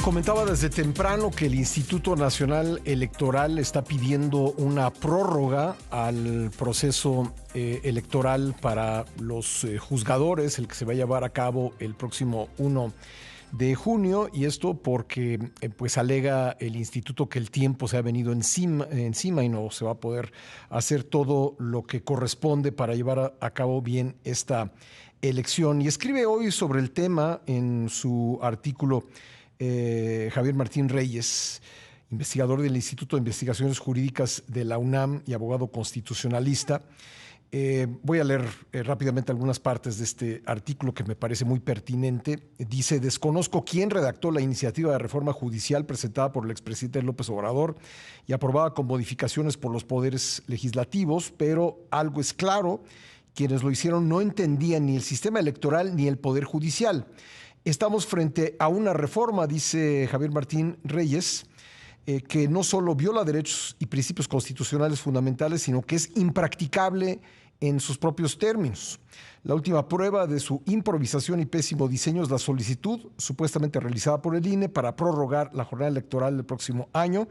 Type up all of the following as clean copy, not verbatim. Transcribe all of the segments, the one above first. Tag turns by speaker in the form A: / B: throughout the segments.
A: Comentaba desde temprano que el Instituto Nacional Electoral está pidiendo una prórroga al proceso electoral para los juzgadores, el que se va a llevar a cabo el próximo 1 de junio, y esto porque pues alega el instituto que el tiempo se ha venido encima y no se va a poder hacer todo lo que corresponde para llevar a cabo bien esta elección. Y escribe hoy sobre el tema en su artículo Javier Martín Reyes, investigador del Instituto de Investigaciones Jurídicas de la UNAM y abogado constitucionalista. Voy a leer rápidamente algunas partes de este artículo que me parece muy pertinente. Dice: desconozco quién redactó la iniciativa de reforma judicial presentada por el expresidente López Obrador y aprobada con modificaciones por los poderes legislativos, pero algo es claro: quienes lo hicieron no entendían ni el sistema electoral ni el poder judicial. Estamos frente a una reforma, dice Javier Martín Reyes, que no solo viola derechos y principios constitucionales fundamentales, sino que es impracticable en sus propios términos. La última prueba de su improvisación y pésimo diseño es la solicitud supuestamente realizada por el INE para prorrogar la jornada electoral del próximo año,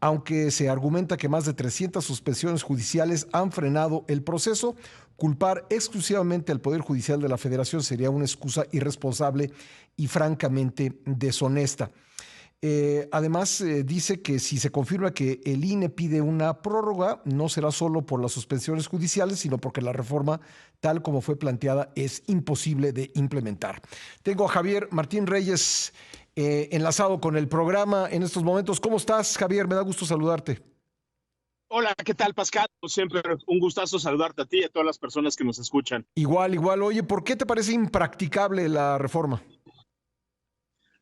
A: aunque se argumenta que más de 300 suspensiones judiciales han frenado el proceso. Culpar exclusivamente al Poder Judicial de la Federación sería una excusa irresponsable y francamente deshonesta. Además, dice que si se confirma que el INE pide una prórroga, no será solo por las suspensiones judiciales, sino porque la reforma, tal como fue planteada, es imposible de implementar. Tengo a Javier Martín Reyes enlazado con el programa en estos momentos. ¿Cómo estás, Javier? Me da gusto saludarte.
B: Hola, ¿qué tal, Pascal? Siempre un gustazo saludarte a ti y a todas las personas que nos escuchan.
A: Igual. Oye, ¿por qué te parece impracticable la reforma?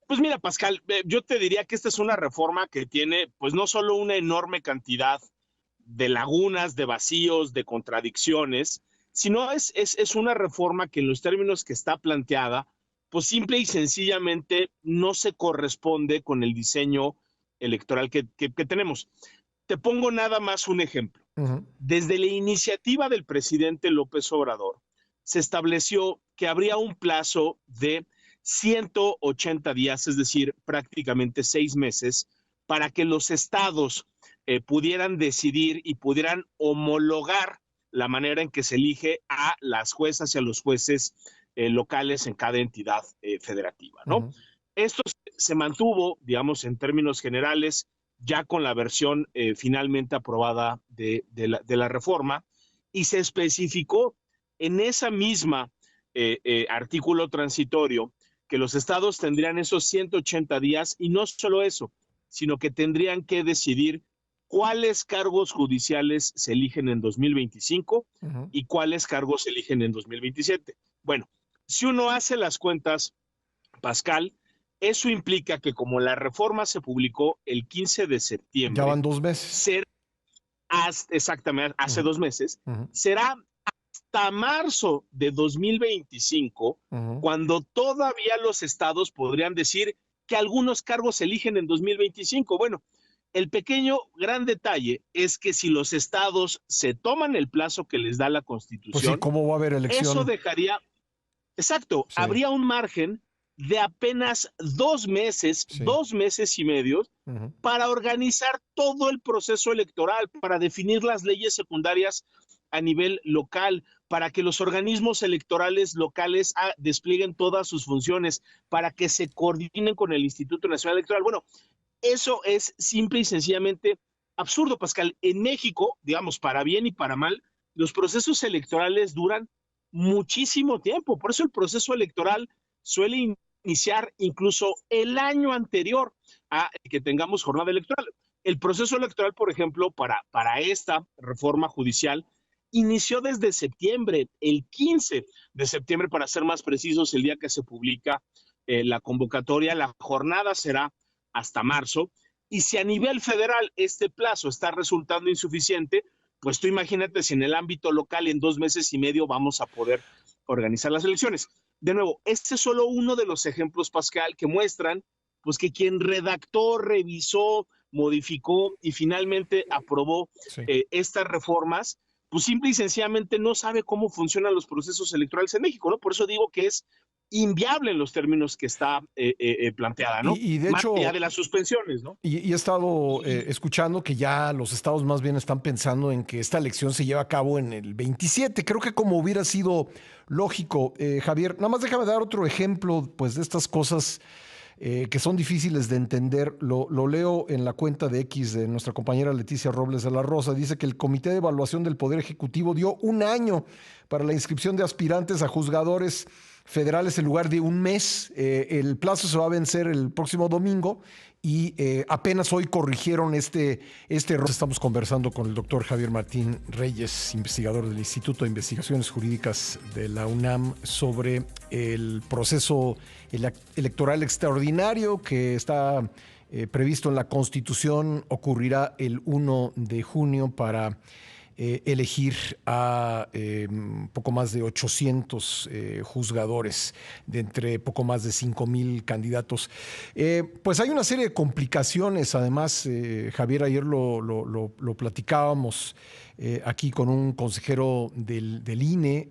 B: Pues mira, Pascal, yo te diría que esta es una reforma que tiene, pues no solo una enorme cantidad de lagunas, de vacíos, de contradicciones, sino es una reforma que en los términos que está planteada, pues simple y sencillamente no se corresponde con el diseño electoral que tenemos. Te pongo nada más un ejemplo. Desde la iniciativa del presidente López Obrador, se estableció que habría un plazo de 180 días, es decir, prácticamente 6 meses, para que los estados pudieran decidir y pudieran homologar la manera en que se elige a las juezas y a los jueces locales en cada entidad federativa, ¿no? Esto se mantuvo, digamos, en términos generales, ya con la versión finalmente aprobada de la reforma, y se especificó en esa misma artículo transitorio que los estados tendrían esos 180 días, y no solo eso, sino que tendrían que decidir cuáles cargos judiciales se eligen en 2025 y cuáles cargos se eligen en 2027. Bueno, si uno hace las cuentas, Pascal, eso implica que como la reforma se publicó el 15 de septiembre...
A: Ya van 2 meses.
B: Exactamente, hace 2 meses, será hasta marzo de 2025 cuando todavía los estados podrían decir que algunos cargos se eligen en 2025. Bueno, el pequeño gran detalle es que si los estados se toman el plazo que les da la Constitución,
A: pues sí, ¿cómo va a haber elección?
B: Eso dejaría, exacto, sí, habría un margen de apenas 2 meses, sí, 2 meses y medio, para organizar todo el proceso electoral, para definir las leyes secundarias a nivel local, para que los organismos electorales locales desplieguen todas sus funciones, para que se coordinen con el Instituto Nacional Electoral. Bueno, eso es simple y sencillamente absurdo, Pascal. En México, digamos, para bien y para mal, los procesos electorales duran muchísimo tiempo. Por eso el proceso electoral suele iniciar incluso el año anterior a que tengamos jornada electoral. El proceso electoral, por ejemplo, para esta reforma judicial, inició desde septiembre, el 15 de septiembre, para ser más precisos, el día que se publica la convocatoria. La jornada será hasta marzo, y si a nivel federal este plazo está resultando insuficiente, pues tú imagínate si en el ámbito local en 2 meses y medio vamos a poder organizar las elecciones. De nuevo, este es solo uno de los ejemplos, Pascal, que muestran pues que quien redactó, revisó, modificó y finalmente aprobó estas reformas, pues simple y sencillamente no sabe cómo funcionan los procesos electorales en México, ¿no? Por eso digo que es inviable en los términos que está planteada, ¿no?
A: Y de
B: Más
A: hecho,
B: allá de las suspensiones, ¿no?
A: y he estado escuchando que ya los estados más bien están pensando en que esta elección se lleve a cabo en el 27. Creo que como hubiera sido lógico. Javier, nada más déjame dar otro ejemplo pues, de estas cosas que son difíciles de entender. Lo leo en la cuenta de X de nuestra compañera Leticia Robles de la Rosa. Dice que el Comité de Evaluación del Poder Ejecutivo dio un año para la inscripción de aspirantes a juzgadores federales en lugar de un mes. El plazo se va a vencer el próximo domingo y apenas hoy corrigieron este error. Estamos conversando con el doctor Javier Martín Reyes, investigador del Instituto de Investigaciones Jurídicas de la UNAM, sobre el proceso electoral extraordinario que está previsto en la Constitución. Ocurrirá el 1 de junio para elegir a poco más de 800 juzgadores de entre poco más de 5,000 candidatos. Pues hay una serie de complicaciones, además, Javier, ayer lo platicábamos aquí con un consejero del INE,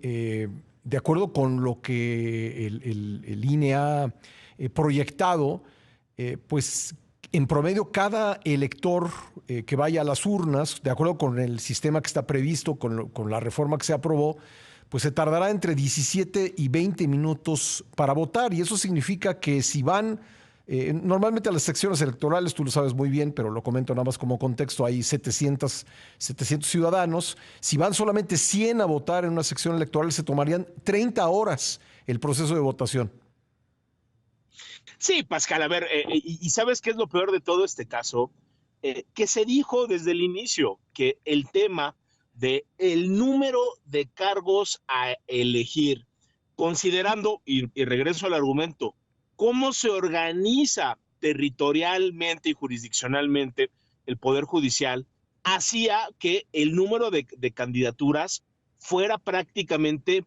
A: de acuerdo con lo que el INE ha proyectado, pues en promedio, cada elector que vaya a las urnas, de acuerdo con el sistema que está previsto, con la reforma que se aprobó, pues se tardará entre 17 y 20 minutos para votar. Y eso significa que si van normalmente a las secciones electorales, tú lo sabes muy bien, pero lo comento nada más como contexto, hay 700 ciudadanos. Si van solamente 100 a votar en una sección electoral, se tomarían 30 horas el proceso de votación.
B: Sí, Pascal, a ver, y ¿sabes qué es lo peor de todo este caso? Que se dijo desde el inicio que el tema de el número de cargos a elegir, considerando, y regreso al argumento, cómo se organiza territorialmente y jurisdiccionalmente el Poder Judicial, hacía que el número de candidaturas fuera prácticamente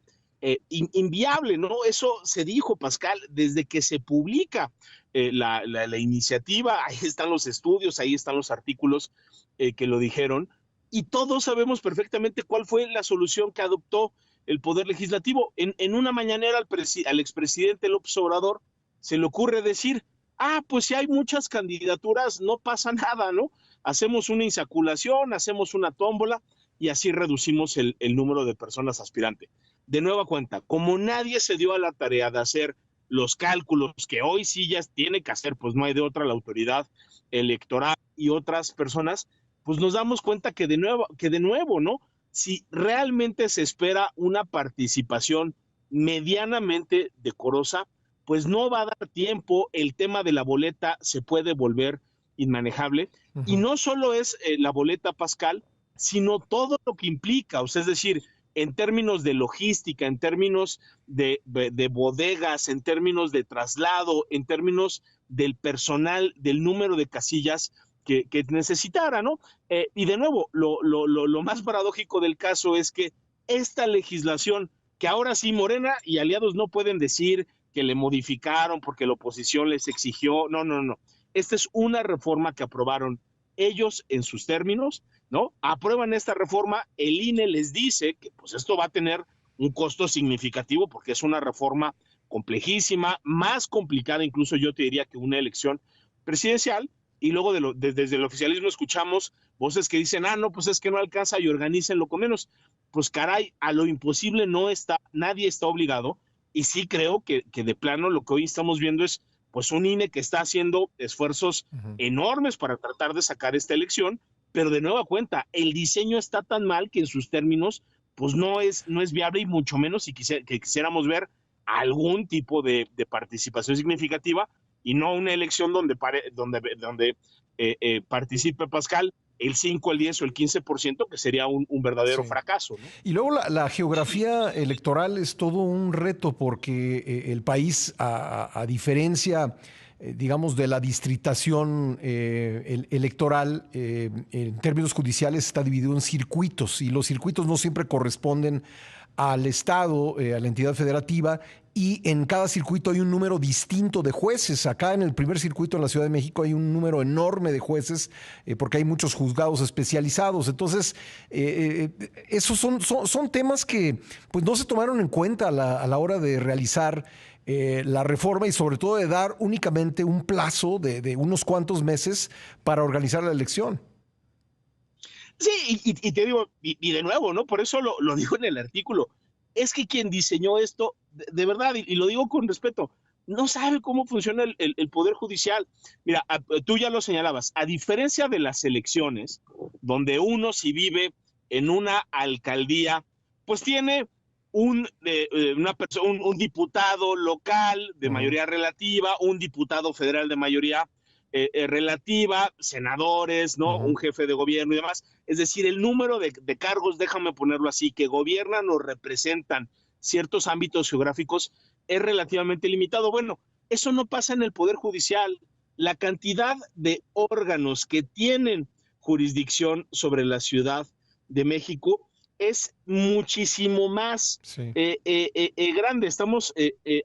B: inviable, ¿no? Eso se dijo, Pascal, desde que se publica la iniciativa. Ahí están los estudios, ahí están los artículos que lo dijeron, y todos sabemos perfectamente cuál fue la solución que adoptó el Poder Legislativo. En una mañanera al expresidente López Obrador se le ocurre decir, pues si hay muchas candidaturas, no pasa nada, ¿no? Hacemos una insaculación, hacemos una tómbola, y así reducimos el número de personas aspirantes. De nueva cuenta, como nadie se dio a la tarea de hacer los cálculos que hoy sí ya tiene que hacer, pues no hay de otra la autoridad electoral y otras personas, pues nos damos cuenta que de nuevo, ¿no? Si realmente se espera una participación medianamente decorosa, pues no va a dar tiempo. El tema de la boleta se puede volver inmanejable. Y no solo es la boleta, Pascal, sino todo lo que implica, o sea, es decir, en términos de logística, en términos de bodegas, en términos de traslado, en términos del personal, del número de casillas que necesitara, ¿no? Y de nuevo, lo más paradójico del caso es que esta legislación, que ahora sí Morena y aliados no pueden decir que le modificaron porque la oposición les exigió, no. Esta es una reforma que aprobaron ellos en sus términos, ¿no? Aprueban esta reforma, el INE les dice que pues esto va a tener un costo significativo porque es una reforma complejísima, más complicada incluso yo te diría que una elección presidencial, y luego desde el oficialismo escuchamos voces que dicen, no, pues es que no alcanza y organícenlo con menos. Pues caray, a lo imposible nadie está obligado, y sí creo que de plano lo que hoy estamos viendo es pues un INE que está haciendo esfuerzos enormes para tratar de sacar esta elección, pero de nueva cuenta, el diseño está tan mal que en sus términos, pues no es viable, y mucho menos si quisiéramos ver algún tipo de participación significativa, y no una elección donde participe, Pascal, el 5, el 10 o el 15%, que sería un verdadero fracaso, ¿no?
A: Y luego la geografía electoral es todo un reto porque el país, a diferencia, digamos, de la distritación electoral, en términos judiciales está dividido en circuitos, y los circuitos no siempre corresponden al Estado, a la entidad federativa, y en cada circuito hay un número distinto de jueces. Acá en el primer circuito en la Ciudad de México hay un número enorme de jueces porque hay muchos juzgados especializados. Entonces, esos son temas que pues, no se tomaron en cuenta a la hora de realizar la reforma y sobre todo de dar únicamente un plazo de unos cuantos meses para organizar la elección.
B: Sí, y te digo, y de nuevo, ¿no? Por eso lo digo en el artículo. Es que quien diseñó esto, de verdad, y lo digo con respeto, no sabe cómo funciona el Poder Judicial. Mira, tú ya lo señalabas, a diferencia de las elecciones, donde uno si vive en una alcaldía, pues tiene un diputado local de mayoría relativa, un diputado federal de mayoría relativa, senadores, ¿no? Un jefe de gobierno y demás. Es decir, el número de cargos, déjame ponerlo así, que gobiernan o representan ciertos ámbitos geográficos es relativamente limitado. Bueno, eso no pasa en el Poder Judicial. La cantidad de órganos que tienen jurisdicción sobre la Ciudad de México es muchísimo más
A: Sí.
B: grande. Estamos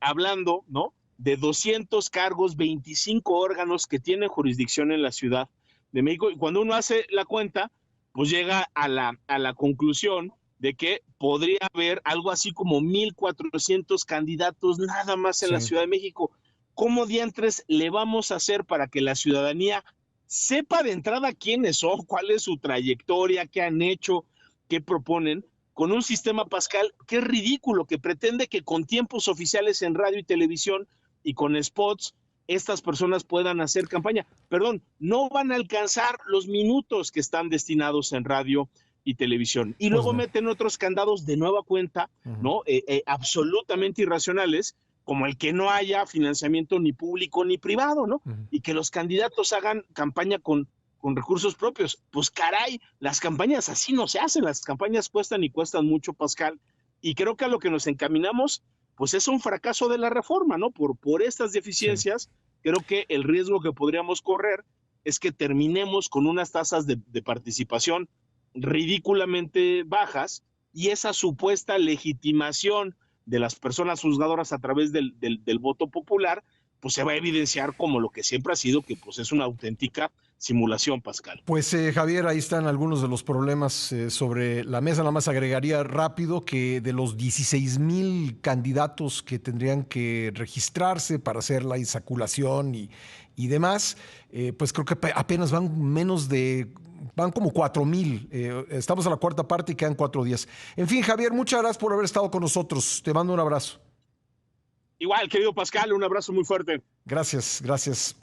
B: hablando, ¿no? De 200 cargos, 25 órganos que tienen jurisdicción en la Ciudad de México. Y cuando uno hace la cuenta, pues llega a la conclusión de que podría haber algo así como 1,400 candidatos nada más en la
A: Sí.
B: Ciudad de México. ¿Cómo diantres le vamos a hacer para que la ciudadanía sepa de entrada quiénes son, cuál es su trayectoria, qué han hecho, qué proponen, con un sistema Pascal que es ridículo, que pretende que con tiempos oficiales en radio y televisión y con spots estas personas puedan hacer campaña? Perdón, no van a alcanzar los minutos que están destinados en radio y televisión. Y
A: Pues
B: luego
A: no.
B: meten otros candados de nueva cuenta, ¿no? Absolutamente irracionales, como el que no haya financiamiento ni público ni privado, ¿no? Y que los candidatos hagan campaña con recursos propios. Pues caray, las campañas así no se hacen, las campañas cuestan y cuestan mucho, Pascal, y creo que a lo que nos encaminamos, pues es un fracaso de la reforma, ¿no? Por estas
A: Sí.
B: deficiencias, creo que el riesgo que podríamos correr es que terminemos con unas tasas de participación ridículamente bajas y esa supuesta legitimación de las personas juzgadoras a través del voto popular, pues se va a evidenciar como lo que siempre ha sido, que pues es una auténtica simulación, Pascal.
A: Pues Javier, ahí están algunos de los problemas sobre la mesa. Nada más agregaría rápido que de los 16,000 candidatos que tendrían que registrarse para hacer la insaculación y demás, pues creo que apenas van como 4,000. Estamos a la cuarta parte y quedan 4 días. En fin, Javier, muchas gracias por haber estado con nosotros. Te mando un abrazo.
B: Igual, querido Pascal, un abrazo muy fuerte.
A: Gracias, gracias.